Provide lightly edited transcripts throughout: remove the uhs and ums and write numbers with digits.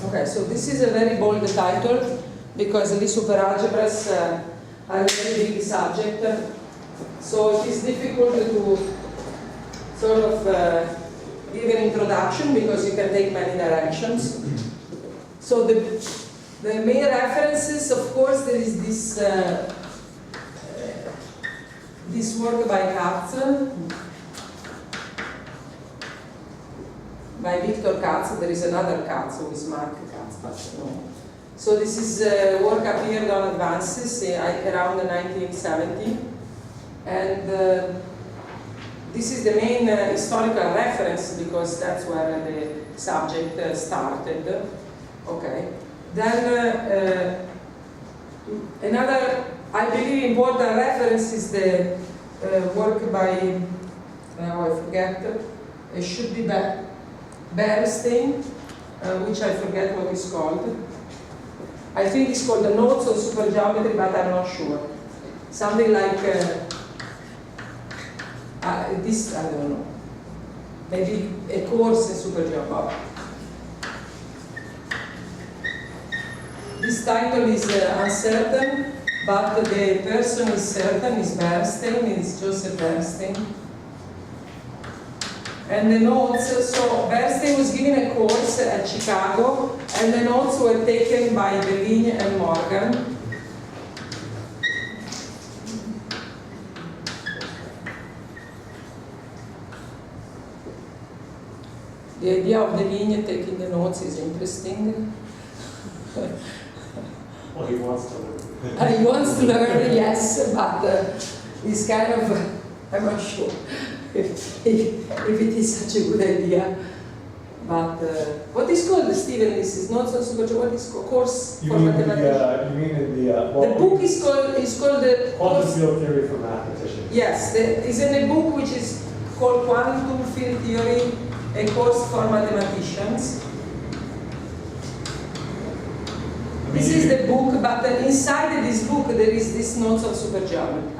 Okay, so this is a very bold title because Lie superalgebras are a very big subject. So it is difficult to sort of give an introduction because you can take many directions. So the main references, of course, there is this work by Katz, by Victor Katz. There is another Katz who is Mark Katz, but no. So this is work appeared on Advances around 1970, and this is the main historical reference because that's where the subject started. Okay. Then another, I believe, important reference is the work by, now I forget, it should be Bernstein, which I forget what it's called. I think it's called the Notes on Supergeometry, but I'm not sure. Something like this, I don't know. Maybe a course in supergeometry. This title is uncertain, but the person is certain, is Bernstein, is Joseph Bernstein. And the notes, so Bernstein was giving a course at Chicago, and the notes were taken by Bellini and Morgan. The idea of Bellini taking the notes is interesting. Well, he wants to learn. He wants to learn, yes, but he's kind of, I'm not sure if it is such a good idea. But what is called, Stephen, this is not so super, what is called? Course for mathematicians? You mean in the book is called the quantum field theory for mathematicians. Yes, is in a book which is called Quantum Field Theory, a course for mathematicians. This is the book, but inside this book there is this notes of supergeometry.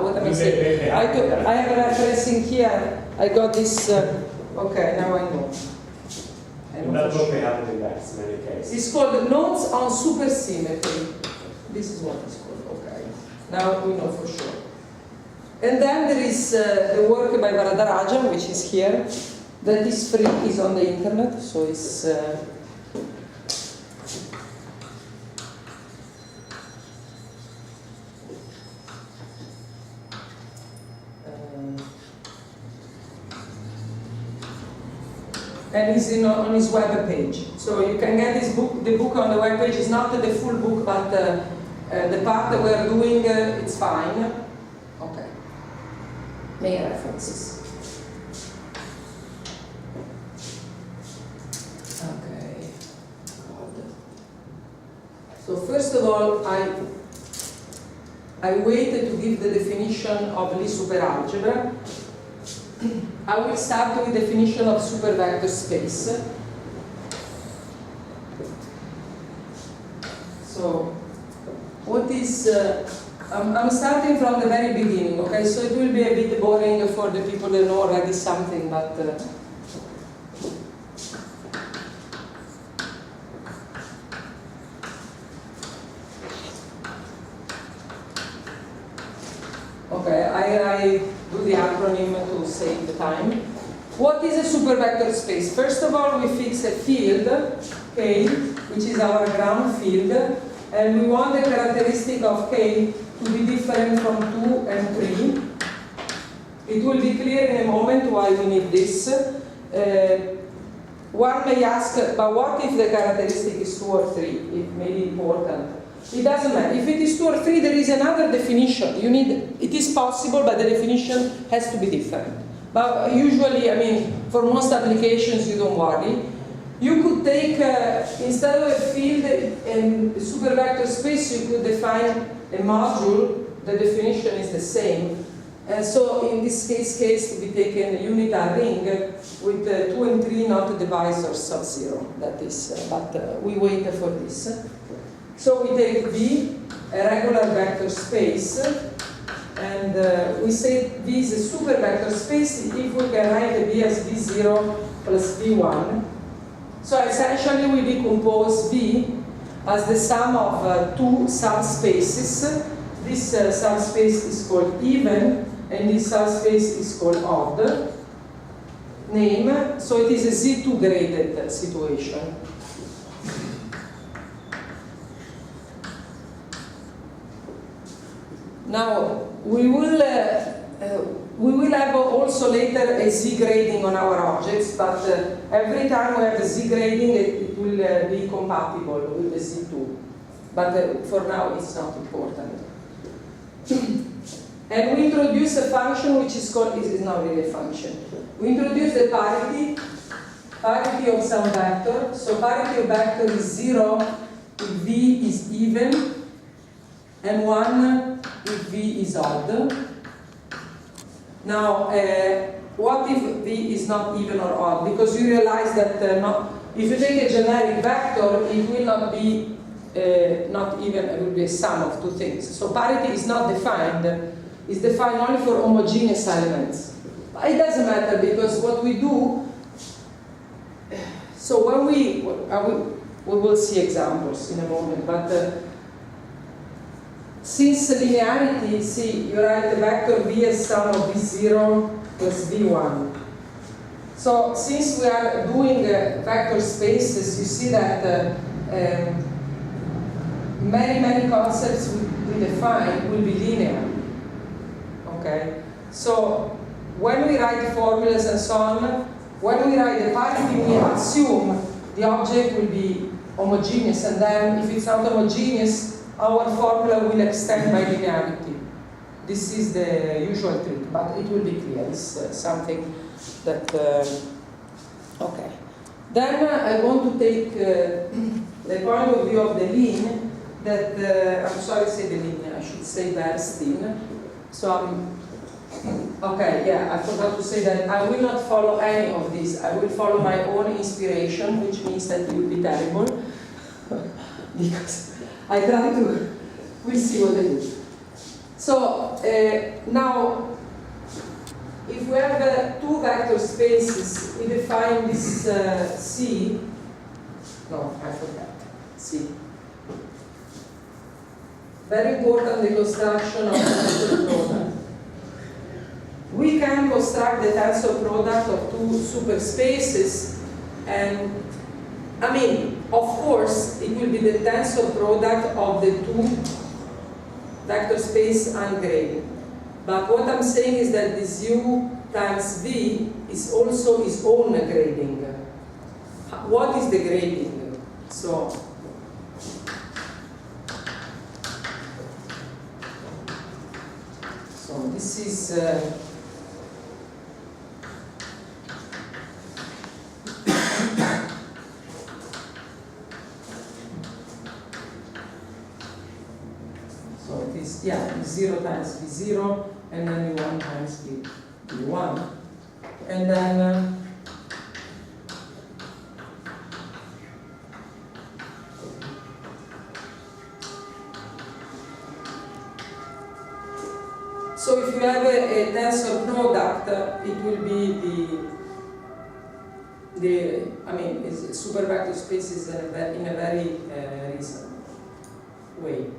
What am I saying? I have a reference in here. I got this. Okay, now I know. In that book they have an index in any case. It's called Notes on Supersymmetry. This is what it's called. Okay, now we know for sure. And then there is the work by Varadarajan, which is here. That is free. Is on the internet, so it's. And it's on his web page. So you can get this book. The book on the web page is not the full book, but the part that we're doing, it's fine. Okay. Main references. Okay. God. So first of all, I waited to give the definition of Lie superalgebra. I will start with the definition of supervector space. So, what is, I'm starting from the very beginning, okay? So it will be a bit boring for the people that know already something, but okay, I do the acronym to save the time. What is a supervector space? First of all, we fix a field, K, which is our ground field, and we want the characteristic of K to be different from 2 and 3. It will be clear in a moment why we need this. One may ask, but what if the characteristic is 2 or 3? It may be important. It doesn't matter. If it is 2 or 3, there is another definition. It is possible, but the definition has to be different. But usually, I mean, for most applications, you don't worry. You could take, instead of a field and a supervector space, you could define a module. The definition is the same. And so in this case, we take a unitar ring with 2 and 3 not divisors of 0. That is, but we wait for this. So we take V, a regular vector space, and we say V is a super vector space if we can write V as V0 plus V1. So essentially we decompose V as the sum of two subspaces. This subspace is called even, and this subspace is called odd. Name, so it is a Z2 graded situation. Now we will have also later a Z grading on our objects, but every time we have a Z grading, it will be compatible with the Z2. But for now, it's not important. And we introduce a function which is called, is not really a function. We introduce the parity of some vector. So parity of vector is 0 if V is even, and 1 if V is odd. Now, what if V is not even or odd? Because you realize that if you take a generic vector, it will not be not even, it will be a sum of two things. So parity is not defined. It's defined only for homogeneous elements. But it doesn't matter, because what we do, so when we will see examples in a moment, but since linearity, see, you write the vector V as sum of V0 plus V1. So since we are doing vector spaces, you see that many concepts we define will be linear. Okay? So when we write formulas and so on, when we write the parity, we assume the object will be homogeneous, and then if it's not homogeneous, our formula will extend by linearity. This is the usual trick, but it will be clear. It's something that, okay. Then I want to take the point of view of the Lean, that, I'm sorry to say the Lean, I should say Bernstein. So okay, yeah, I forgot to say that I will not follow any of this. I will follow my own inspiration, which means that it will be terrible. Because I try to, we'll see what I do. So now, if we have two vector spaces, we define this C. No, I forgot. C. Very important, the construction of the tensor product. We can construct the tensor product of two superspaces, and I mean, of course, it will be the tensor product of the two vector space ungraded. But what I'm saying is that this U times V is also its own grading. What is the grading? So this is yeah, 0 times V0, and then V1 times V1. And then so if you have a tensor product, it will be I mean, it's super vector spaces in a very reasonable way.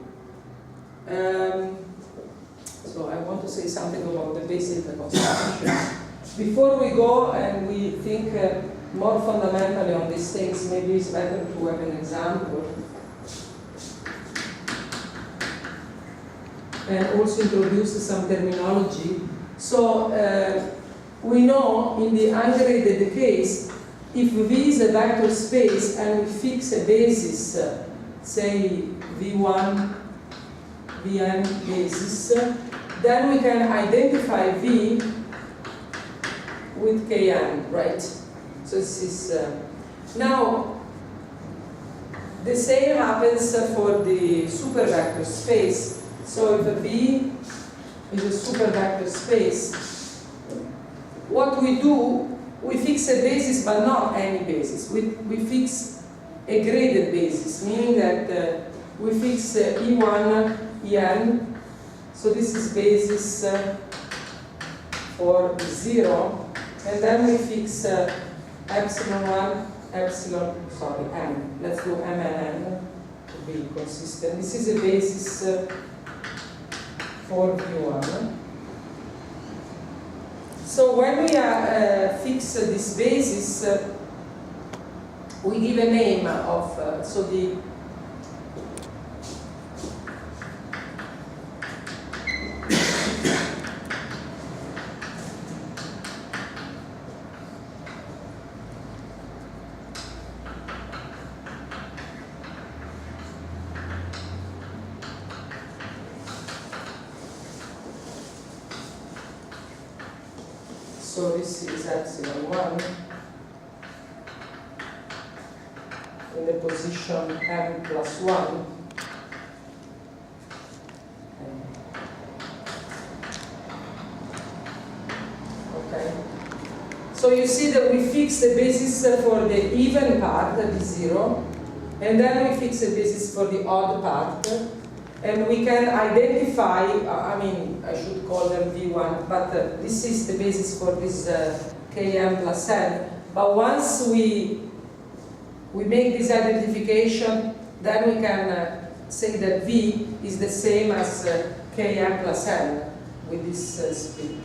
So I want to say something about the basic construction. Before we go and we think more fundamentally on these things, maybe it's better to have an example. And also introduce some terminology. So we know in the ungraded case, if V is a vector space and we fix a basis, say V1, Vn basis, then we can identify V with Kn, right? So this is, now, the same happens for the supervector space. So if a V is a supervector space, what we do, we fix a basis, but not any basis. We fix a graded basis, meaning that we fix E1, En. So this is basis for 0, and then we fix epsilon 1, n. Let's do m and n to be consistent. This is a basis for V1. So when we fix this basis, we give a name of, so the so this is epsilon 1 in the position m plus 1. Okay. So you see that we fix the basis for the even part, that is 0, and then we fix the basis for the odd part. And we can identify, I should call them V1, but this is the basis for this Km plus n. But once we make this identification, then we can say that V is the same as Km plus n with this split.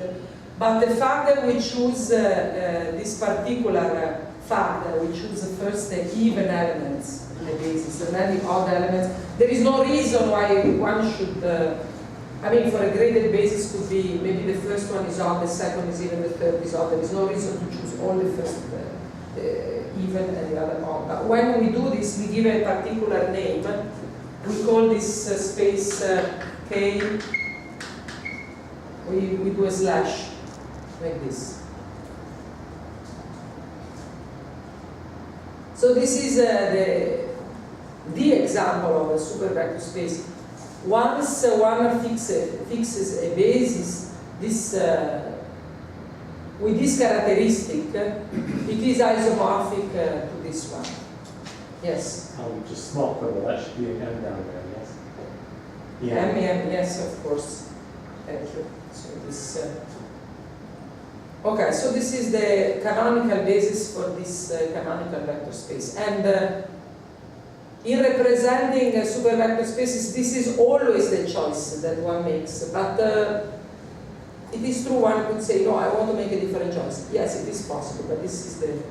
But the fact that we choose this particular fact that we choose first the even elements in the basis and then the odd elements, there is no reason why one should, for a graded basis could be maybe the first one is odd, the second is even, the third is odd. There is no reason to choose all the first even and the other odd. But when we do this, we give a particular name. We call this space K, we do a slash like this. So this is the example of a supervector space. Once one fixes a basis, with this characteristic, it is isomorphic to this one. Yes? Just small quibble, that should be an M down there, yes? Yeah. Yes, of course. Thank you. So this. Okay, so this is the canonical basis for this canonical vector space. And in representing supervector spaces, this is always the choice that one makes. But it is true, one could say, no, I want to make a different choice. Yes, it is possible, but this is the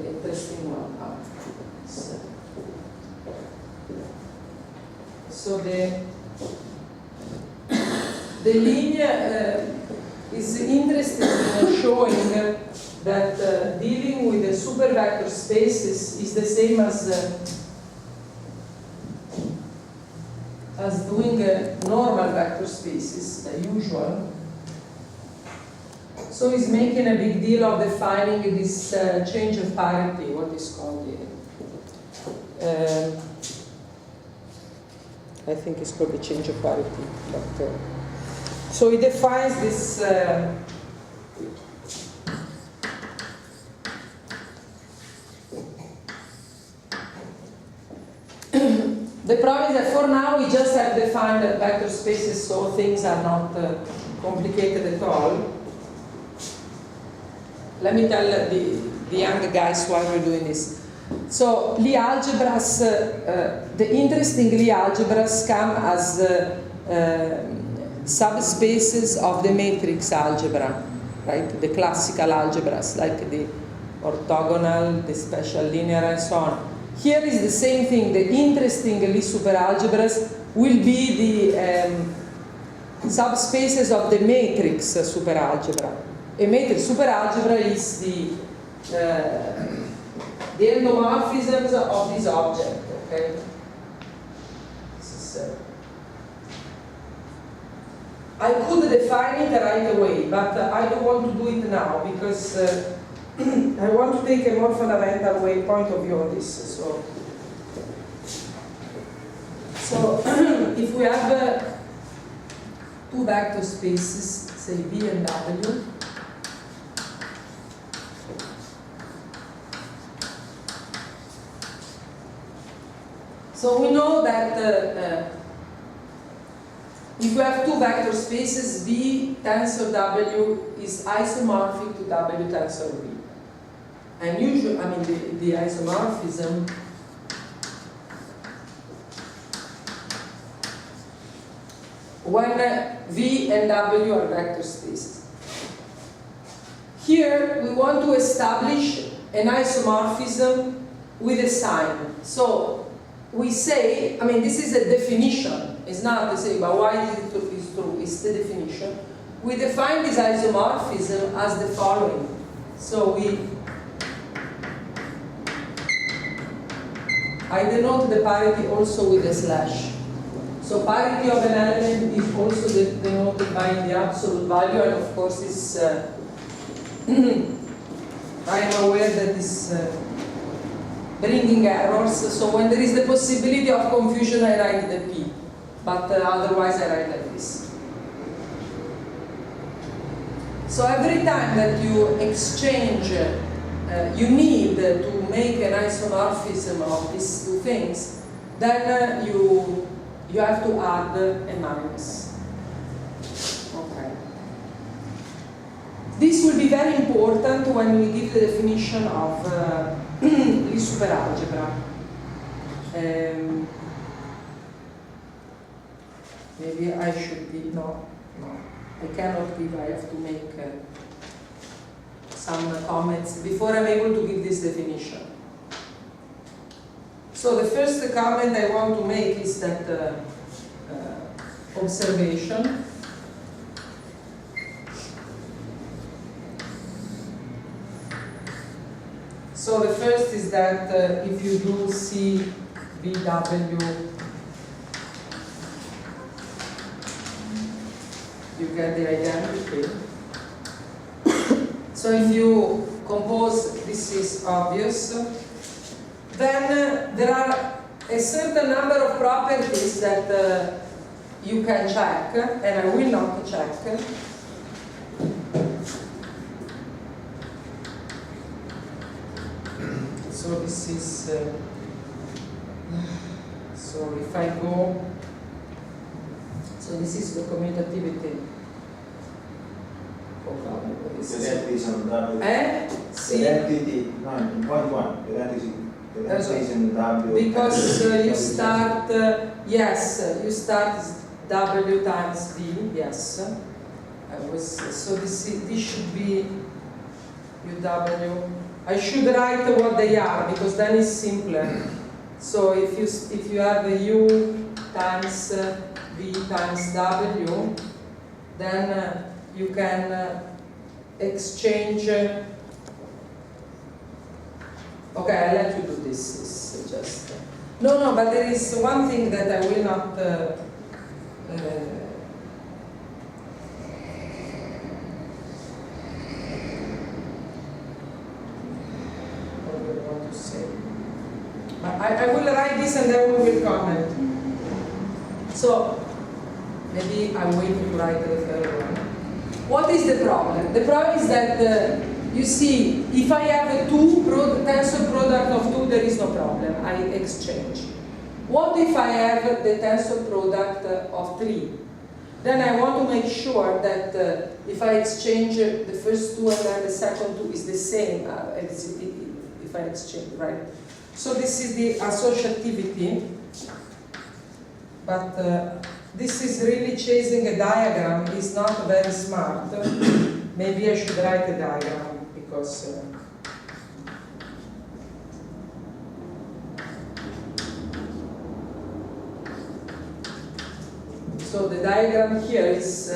interesting one. So the linear is interesting in showing that dealing with the supervector spaces is the same as doing normal vector spaces, the usual. So he's making a big deal of defining this change of parity, what is called I think it's called the change of parity. But, so he defines this the problem is that for now we just have defined vector spaces, so things are not complicated at all. Let me tell the younger guys why we're doing this. So Lie algebras, the interesting Lie algebras come as subspaces of the matrix algebra, right? The classical algebras, like the orthogonal, the special linear, and so on. Here is the same thing. The interesting Lie superalgebras will be the subspaces of the matrix superalgebra. A matrix superalgebra is the endomorphisms of this object. Okay. This is, I could define it right away, but I don't want to do it now because I want to take a more fundamental point of view on this. So if we have two vector spaces, say V and W, so we know that if you have two vector spaces, V tensor W is isomorphic to W tensor V. And usually, I mean, the isomorphism when V and W are vector spaces. Here, we want to establish an isomorphism with a sign. So, we say, I mean, this is a definition. It's not to say, but why is it true? It's the definition. We define this isomorphism as the following. So, I denote the parity also with a slash. So parity of an element is also denoted by the absolute value, and of course this, I am aware that this bringing errors. So when there is the possibility of confusion, I write the P, but otherwise I write like this. So every time that you exchange, you need to make an isomorphism of these two things, then you have to add a minus. Okay. This will be very important when we give the definition of Lie superalgebra. Maybe I should be, no, I cannot give, I have to make some comments before I'm able to give this definition. So the first comment I want to make is that observation. So the first is that if you do CVW, you get the identity. So if you compose, this is obvious. Then there are a certain number of properties that you can check, and I will not check. So this is, so if I go, so this is the commutativity. The density is on W. See? The density, no, in point one, the density is in W. Because you start, yes, you start W times V, yes. So this should be UW. I should write what they are because then it's simpler. So if you have a U times V times W, then you can exchange. Okay, I'll let you do this. It's just no, but there is one thing that I will not. I will write this and then we will comment. So, maybe I'm waiting to write the third one. What is the problem? The problem is that, you see, if I have a tensor product of two, there is no problem. I exchange. What if I have the tensor product of three? Then I want to make sure that if I exchange the first two and then the second two is the same if I exchange, right? So this is the associativity, but this is really chasing a diagram. It's not very smart. Maybe I should write a diagram because so the diagram here is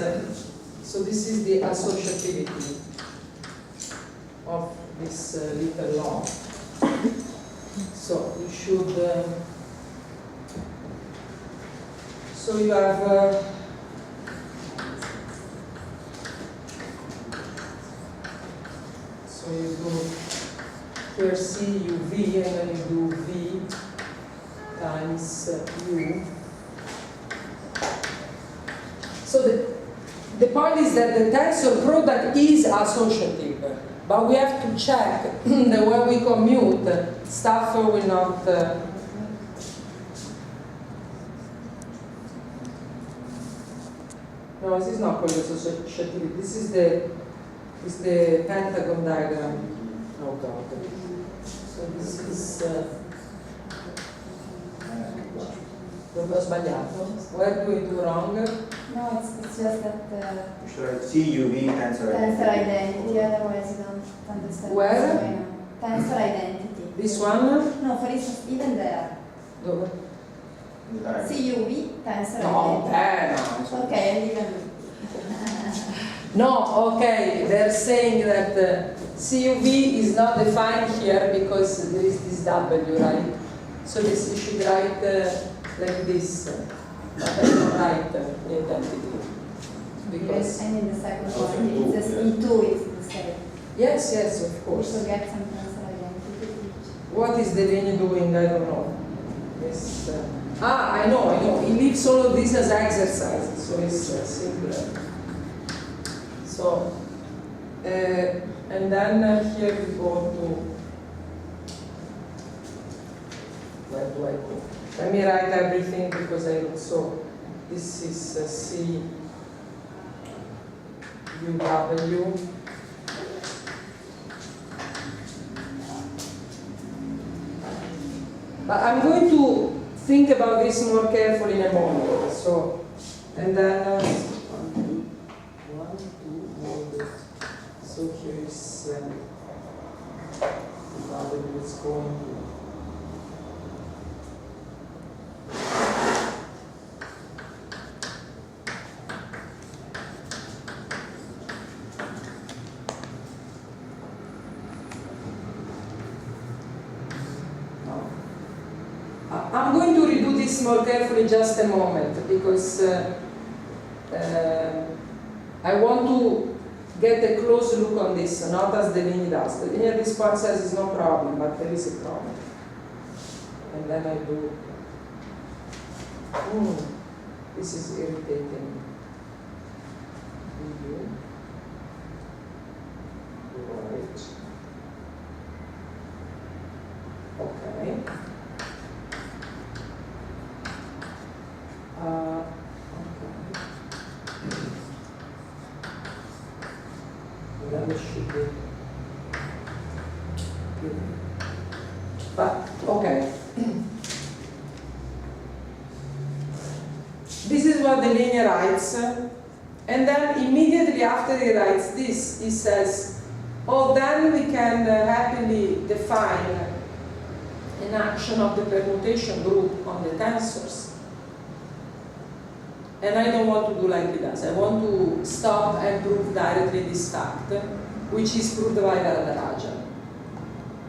so this is the associativity of this little law. So you should, so you have, so you do here C, U, V, and then you do V times U. So the point is that the tensor product is associative. But we have to check that when we commute, stuff will not. No, this is not called associativity. This is the pentagon diagram. Oh God. So this is dove ho sbagliato? Where do we do wrong? No, it's just that You should write CUV tensor tensor identity, otherwise you don't understand Where? what's going on. Tensor identity. This one? No, for instance, even there. Dove? in the diagram. CUV, tensor No, identity. no. Okay, and even. No, okay, they're saying that CUV is not defined here because there is this W, right? So this you should write like this. But I don't write identity. Because, I mean the second Also one, in it's two, in two, it's the same. yes, of We course. forget some tensor identity. What is Delaney doing? I don't know. Yes. I know. He leaves all of this as exercises, so it's simpler. So, and then here we go to, where do I go? Let me write everything because I so this is C U W. But I'm going to think about this more carefully in a moment. So, and then one, two, so here is W is going to. I'm going to redo this more carefully just a moment because I want to get a close look on this, not as Delaney does. Delaney at this point says it's no problem, but there is a problem. And then I do, this is irritating. Right. Okay. Then it should be. But okay. This is what the linear writes, and then immediately after he writes this, he says, "Oh, then we can happily define an action of the permutation group on the tensors." And I don't want to do like he does. I want to stop and prove directly this fact, which is proved by Varadarajan.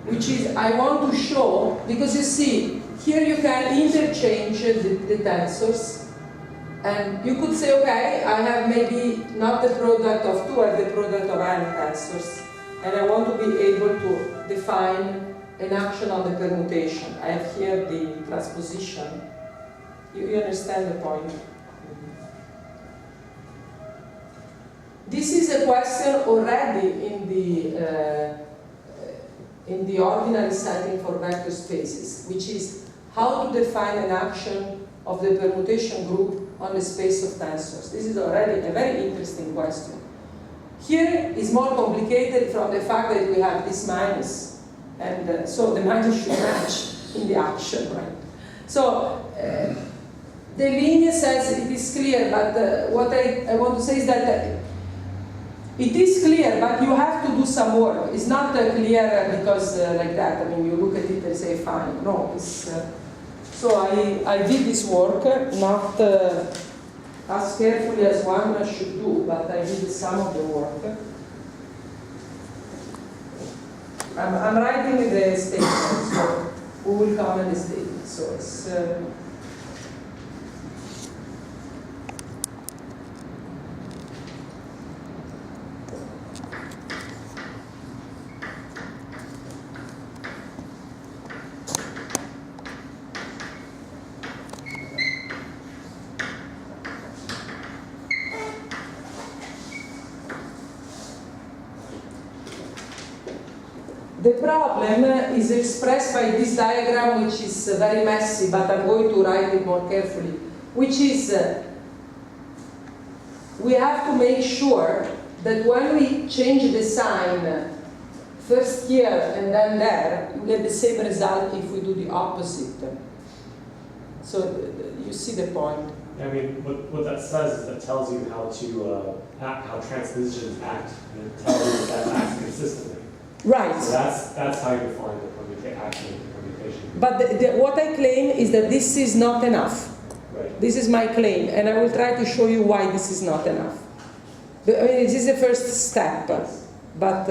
Which is, I want to show, because you see, here you can interchange the tensors, and you could say, okay, I have maybe not the product of two, I have the product of n tensors, and I want to be able to define an action on the permutation. I have here the transposition. You understand the point? This is a question already in the ordinary setting for vector spaces, which is how to define an action of the permutation group on the space of tensors. This is already a very interesting question. Here is more complicated from the fact that we have this minus, and so the minus should match in the action, right? So the linear says it is clear, but what I want to say is that it is clear, but you have to do some work. It's not clear because like that. I mean, you look at it and say, fine. No, it's, so I did this work, not as carefully as one should do, but I did some of the work. I'm writing the statement, so who will comment the statement? So it's. The problem is expressed by this diagram, which is very messy, but I'm going to write it more carefully, which is we have to make sure that when we change the sign first here and then there, we get the same result if we do the opposite. So you see the point. I mean, what that says is it tells you how to how transpositions act, and it tells you that acts consistently. Right. So that's how you define the action of the permutation. But what I claim is that this is not enough. Right. This is my claim, and I will try to show you why this is not enough. I mean, this is the first step, but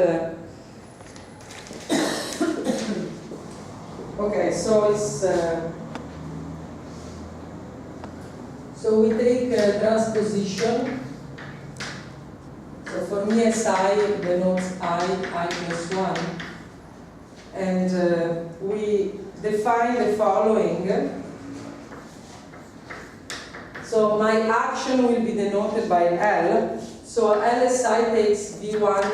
okay. So it's so we take transposition. So for me, Si denotes I plus 1, and we define the following. So my action will be denoted by L. So LSI takes V1.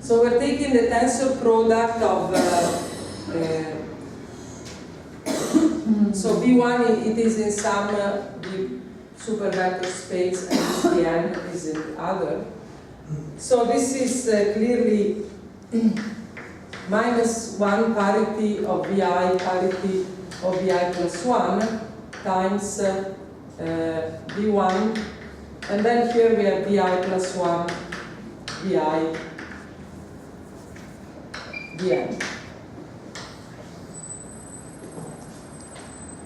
So we're taking the tensor product of, so V1 it is in some supervector space and Vn is in the other. So this is clearly -1 parity of Vi, parity of Vi plus 1 times V1, and then here we have Vi plus 1, Vi, Vn.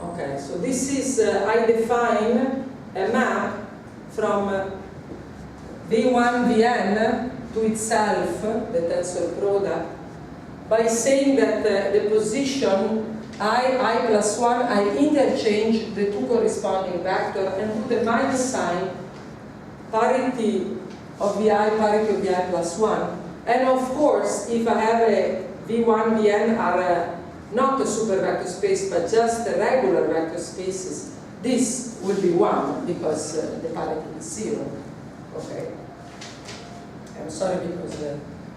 Okay, so this is, I define a map from V1, Vn to itself, the tensor product, by saying that the position I plus 1, I interchange the two corresponding vectors and put the minus sign, parity of Vi, parity of Vi plus 1. And of course, if I have a V1, Vn are not a supervector space, but just regular vector spaces, this will be 1 because the parity is 0. Okay. I'm sorry because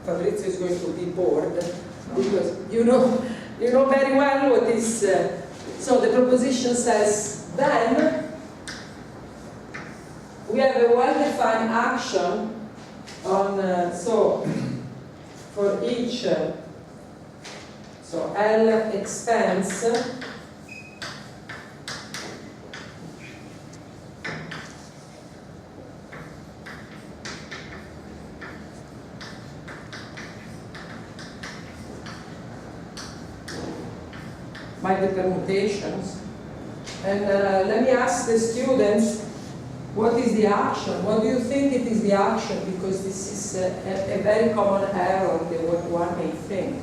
Fabrizio is going to be bored because you know very well what is. So the proposition says then we have a well-defined action on so for each so L expands by the permutations. And let me ask the students, what is the action? What do you think it is the action? Because this is a very common error that what one may think.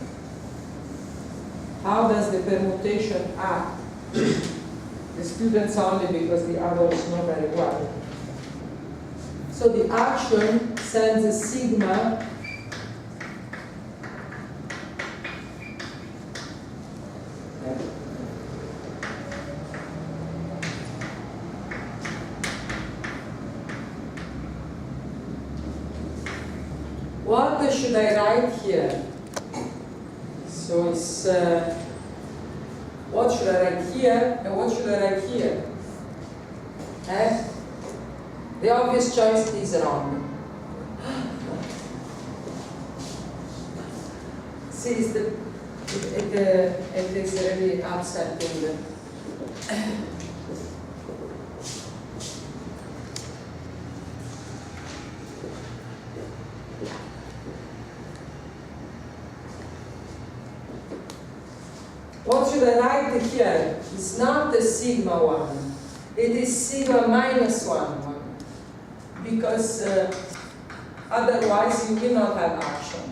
How does the permutation act? The students only because the others know very well. So the action sends a sigma What should I write here? So it's what should I write here and what should I write here? The obvious choice is wrong. See, it is really upsetting. What should I write here? It's not the sigma 1. It is sigma minus 1. Because otherwise you will not have action.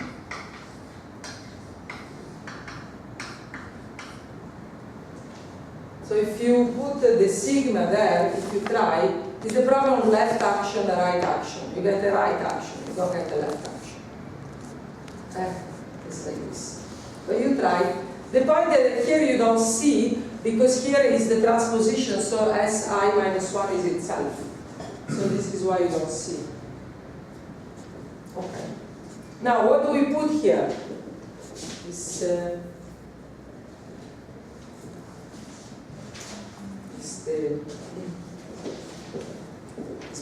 So if you put the sigma there, if you try, it's the problem of left action, right action. You get the right action, you don't get the left action. It's like this. But you try. The point that here you don't see, because here is the transposition, so Si minus 1 is itself. So this is why you don't see. Okay. Now, what do we put here? This,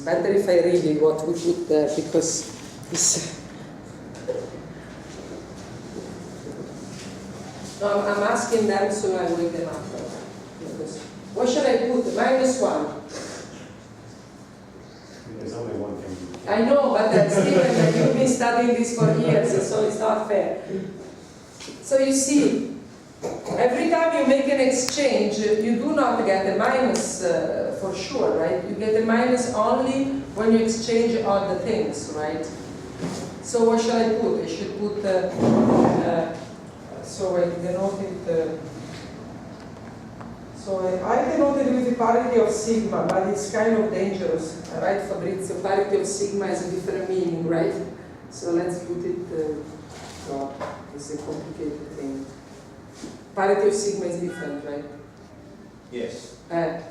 better if I read it what we put there, because it's... No, I'm asking them, so I will read them after. What should I put? -1. There's only one thing. I know, but Stephen, you've been studying this for years, so it's not fair. So you see, every time you make an exchange, you do not get a minus for sure, right? You get a minus only when you exchange other things, right? So what should I put? I should put, so I denote it, so I denote it with the parity of sigma, but it's kind of dangerous, right, Fabrizio? Parity of sigma has a different meaning, right? So let's put it, well, it's a complicated thing. Parity of sigma is different, right? Yes.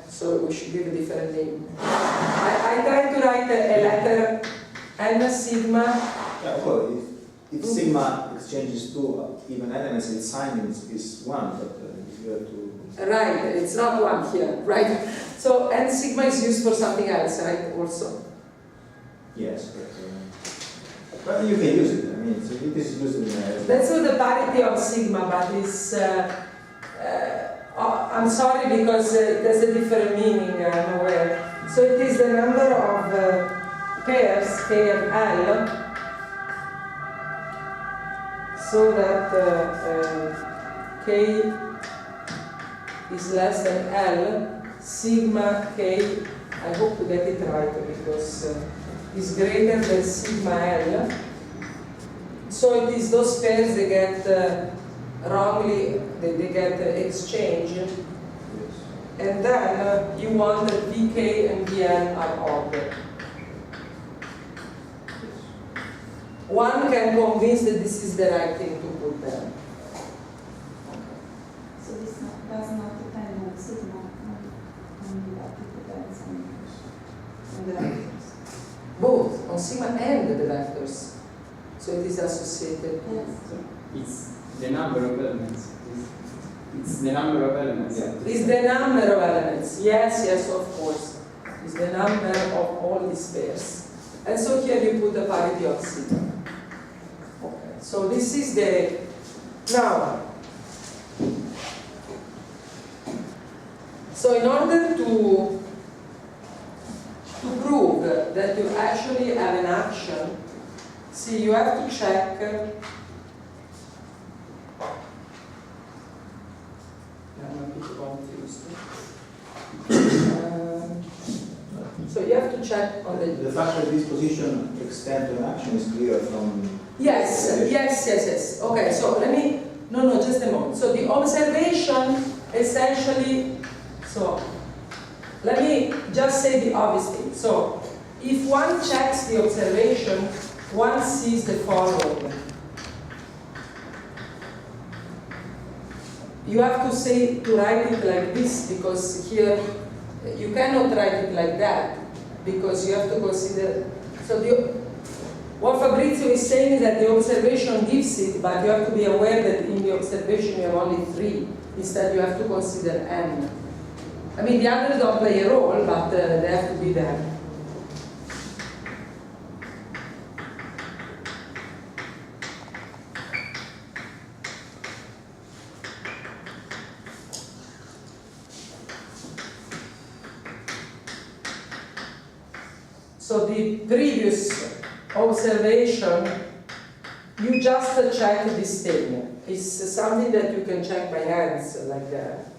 So we should give a different name. I try to write a letter n sigma. Yeah, well, if sigma exchanges two even elements, its sign is 1, but if you have to... Right, it's not 1 here, right? So n sigma is used for something else, right, also? Yes, but you can use it. I mean, it is used in... Let's do the parity of sigma, but it's... I'm sorry because it has a different meaning, I'm aware. So it is the number of pairs, K and L, so that K is less than L, sigma K, I hope to get it right because is greater than sigma L. So it is those pairs they get wrongly, they get exchanged. And then you want that Vk and Vn are odd. One can convince that this is the right thing to put there. So this does not depend on sigma, on what it depends on the vectors. Both, on sigma and the vectors. So it is associated. Yes. It's the number of elements. It's the number of elements. Yeah. Is the number of elements. Yes, yes, of course. Is the number of all these pairs. And so here you put the parity of sigma. Okay. So this is the... Now, so in order to prove that you actually have an action, see, you have to check. I'm a bit confused. So you have to check on The fact that this position extends to an action is clear from... Yes. Okay, so let me... No, just a moment. So the observation essentially... So, let me just say the obvious thing. So, if one checks the observation, one sees the following. You have to write it like this, because here you cannot write it like that, because you have to consider. So what Fabrizio is saying is that the observation gives it, but you have to be aware that in the observation you have only 3. Instead, you have to consider n. I mean, the others don't play a role, but they have to be there. So the previous observation, you just check this thing. It's something that you can check by hands, like that.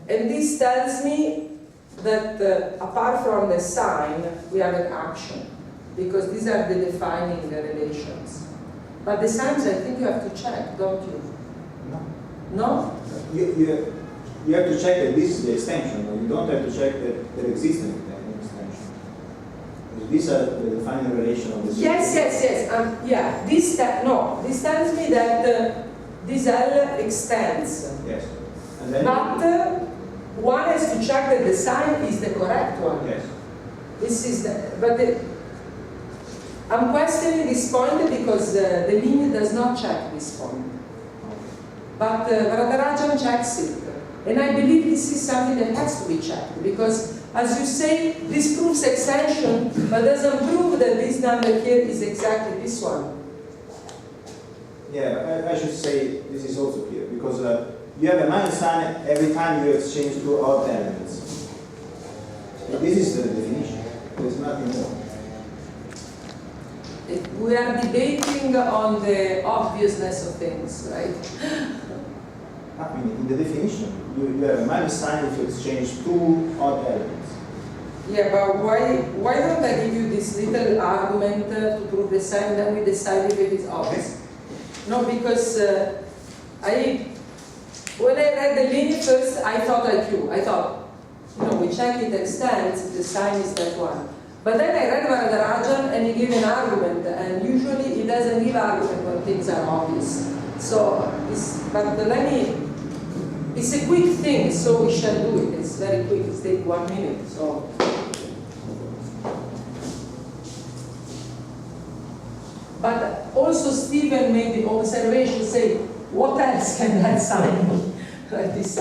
And this tells me that apart from the sign, we have an action, because these are the defining relations. But the signs, I think you have to check, don't you? No. No? You have to check that this is the extension, or you don't have to check that there exists an extension. Because these are the defining relation of the system. Yes. Yeah, this tells me that this L extends. Yes. And then But one has to check that the sign is the correct one. yes. This is I'm questioning this point because the limit does not check this point. But Varadarajan checks it. And I believe this is something that has to be checked, because as you say, this proves extension, but doesn't prove that this number here is exactly this one. Yeah, I should say this is also clear, because you have a minus sign every time you exchange two odd elements. This is the definition. There's nothing more. We are debating on the obviousness of things, right? I mean, in the definition, you have a minus sign if you exchange two odd elements. Yeah, but why don't I give you this little argument to prove the sign, then we decide if it is obvious? No, because when I read the limit first, I thought like you. I thought, we check it extends, the sign is that one. But then I read Varadarajan and he gave an argument, and usually he doesn't give argument when things are obvious. So, it's a quick thing, so we shall do it. It's very quick, it takes 1 minute. So. But also Stephen made the observation, say, what else can that sign be? This.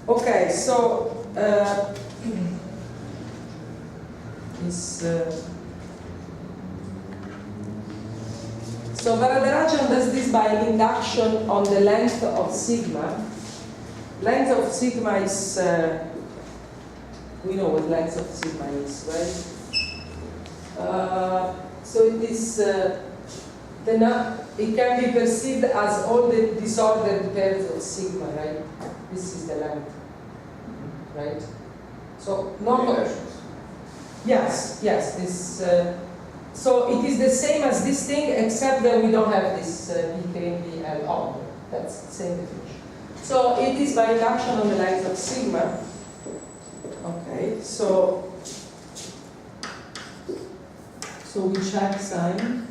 Okay, so so Varadarajan does this by induction on the length of sigma. Length of sigma is, we know what length of sigma is, right? So it is, it can be perceived as all the disordered pairs of sigma, right? This is the length, right? So not yes, this. So it is the same as this thing, except that we don't have this BK and BL on. That's the same definition. So it is by induction on the length of sigma. Okay, so we check sign.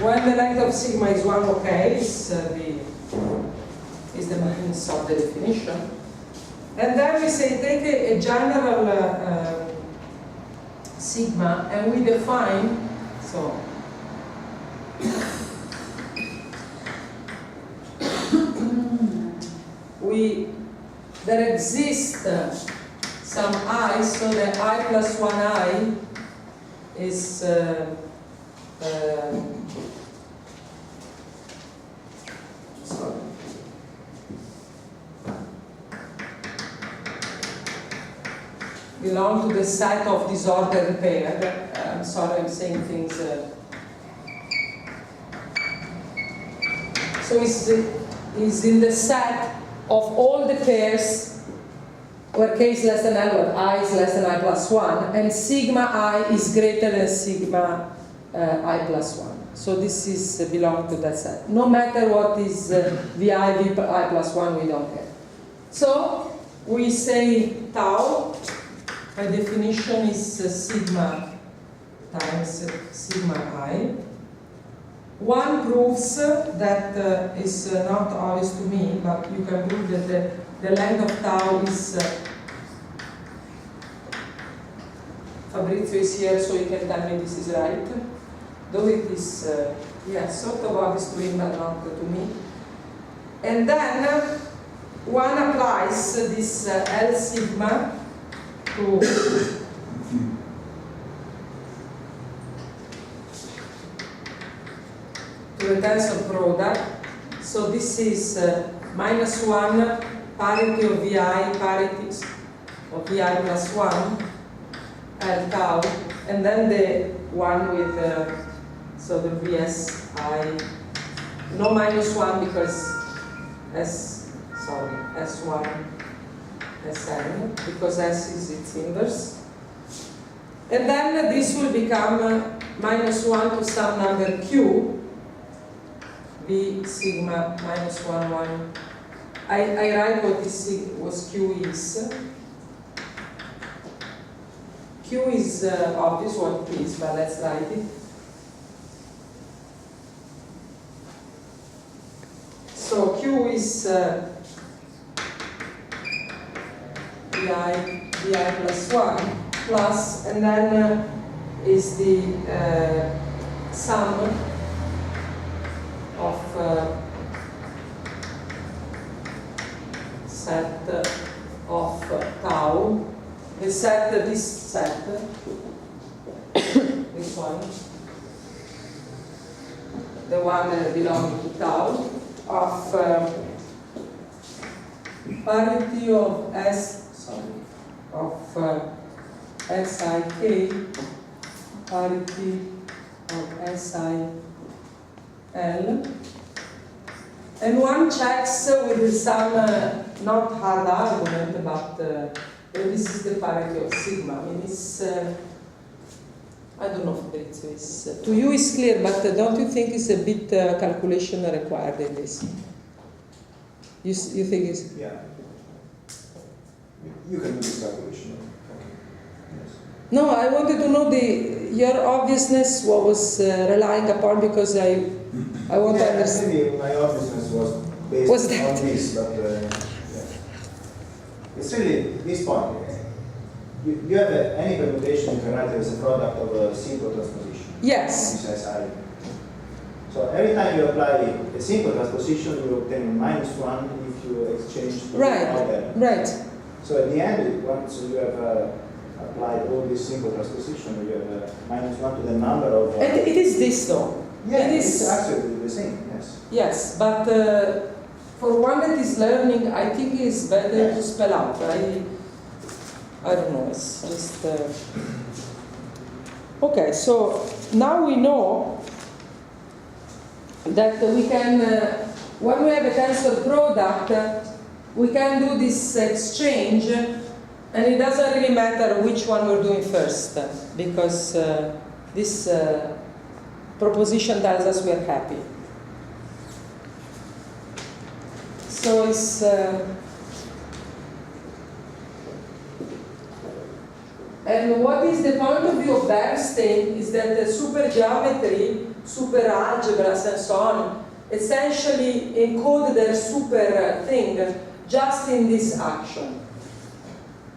When the length of sigma is 1, okay, is the minus of the definition. And then we say take a general sigma and we define, so there exists some I, so the I plus 1I is belong to the set of disordered pair. I'm sorry, I'm saying things. So it's in the set of all the pairs where k is less than I, where I is less than I plus 1, and sigma I is greater than sigma I plus 1. So this is belong to that set. No matter what is VI, V I plus 1, we don't care. So we say tau, by definition, is sigma times sigma I. One proves that is not obvious to me, but you can prove that the length of tau is Fabrizio is here, so he can tell me this is right. Though it is, sort of obvious to him, but not to me. And then one applies this L sigma to the tensor product. So this is minus 1 parity of VI, parity of VI plus 1, L tau, and then the one with so the VSI, no minus 1 because S1, Sn, because S is its inverse. And then this will become minus 1 to some number Q, V sigma minus 1, 1. I write what Q is. Q is obvious what it is, but let's write it. So Q is bi plus 1 plus, and then is the sum of set of tau, this set, this one, the one belonging to tau, of parity of SIK, parity of SIL, and one checks with some not hard argument, but this is the parity of sigma. I mean, it's I don't know if it's to you it's clear, but don't you think it's a bit calculation required in this? You think it's Yeah. You can do this calculation. Okay. Yes. No, I wanted to know your obviousness, what was relying upon, because I want to understand. Maybe my obviousness was based on this, but yeah. It's really this point. You have any permutation, you can write it as a product of a simple transposition. Yes. So every time you apply a simple transposition, you obtain -1 if you exchange the order. Right. So at the end, once you have applied all this simple transposition, you have -1 to the number of. And it is this though. Yeah, it is it's actually the same. Yes. Yes, but for one that is learning, I think it's better to spell out. I don't know. It's just okay. So now we know that we can, when we have a tensor product, we can do this exchange, and it doesn't really matter which one we're doing first, because this proposition tells us we're happy. So it's and what is the point of view of Bernstein is that the supergeometry, superalgebras and so on, essentially encode their super thing just in this action.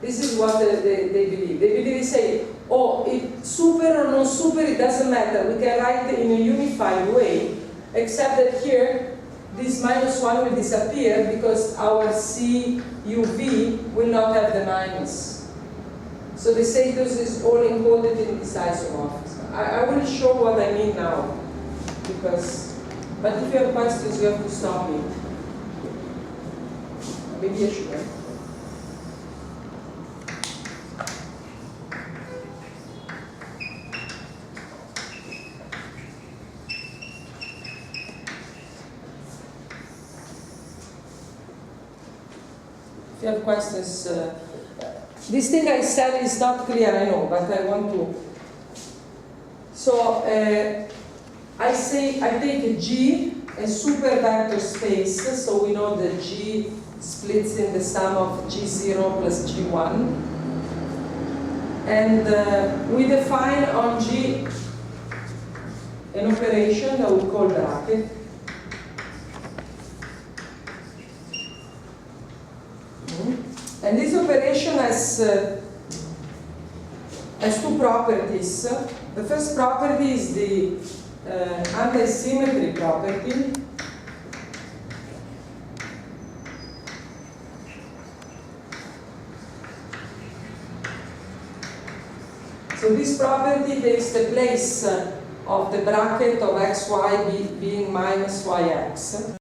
This is what they believe. They believe, they say, oh, if super or non super, it doesn't matter. We can write it in a unified way, except that here, this -1 will disappear because our CUV will not have the minus. So they say this is all encoded in this isomorphism. I will show what I mean now, but if you have questions, you have to stop me. Maybe I should. If you have questions, this thing I said is not clear, I know, but I want to. So I take a G, a super vector space, so we know that G splits in the sum of G0 plus G1. And we define on G an operation that we call bracket. And this operation has two properties. The first property is the anti-symmetry property. So this property takes the place of the bracket of xy being minus yx.